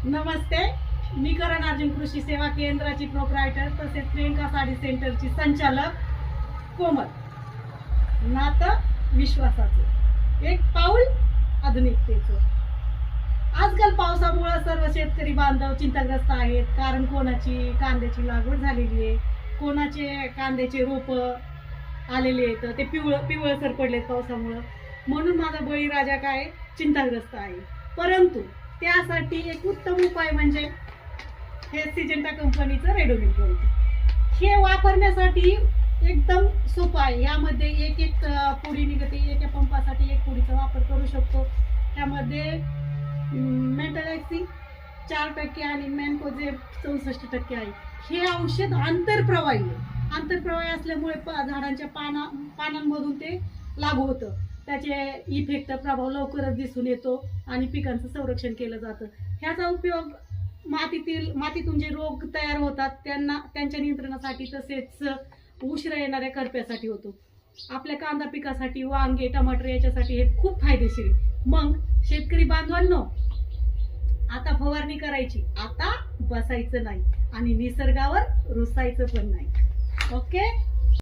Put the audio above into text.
नमस्ते, मी करण अर्जुन कृषी सेवा केंद्राची प्रोप्रायटर तसेच प्रियंका साडी सेंटरची संचालक कोमल. नातं विश्वासाचं, एक पाऊल आधुनिकतेचं. आजकाल पावसामुळे सर्व शेतकरी बांधव चिंताग्रस्त आहेत. कारण कोणाची कांद्याची लागवड झालेली आहे, कोणाचे कांद्याचे रोप आलेले आहेत, ते पिवळसर पडलेत पावसामुळे. म्हणून माझा बळीराजा काय चिंताग्रस्त आहे. परंतु त्यासाठी एक उत्तम उपाय म्हणजे हे सिजंटा कंपनीचं रेडोमिल गवती. हे वापरण्यासाठी एकदम सोपं आहे. यामध्ये एक एक पुडी निघते, एका पंपासाठी एक पुडीचा वापर करू शकतो. त्यामध्ये मेंटलॅक्सी 4% आणि मॅनकोजेब 64% आहे. हे औषध आंतरप्रवाही आहे. आंतरप्रवाही असल्यामुळे झाडांच्या पानांमधून ते लागू होतं. त्याचे इफेक्ट प्रभाव लवकरच दिसून येतो आणि पिकांचं संरक्षण केलं जातं. ह्याचा उपयोग मातीतून जे रोग तयार होतात त्यांच्या नियंत्रणासाठी तसेच उशिरा येणाऱ्या करप्यासाठी होतो. आपल्या कांदा पिकासाठी, वांगे, टमाटर याच्यासाठी हे खूप फायदेशीर आहे. मग शेतकरी बांधवांनो, आता फवारणी करायची, आता बसायचं नाही आणि निसर्गावर रुसायचं पण नाही. ओके.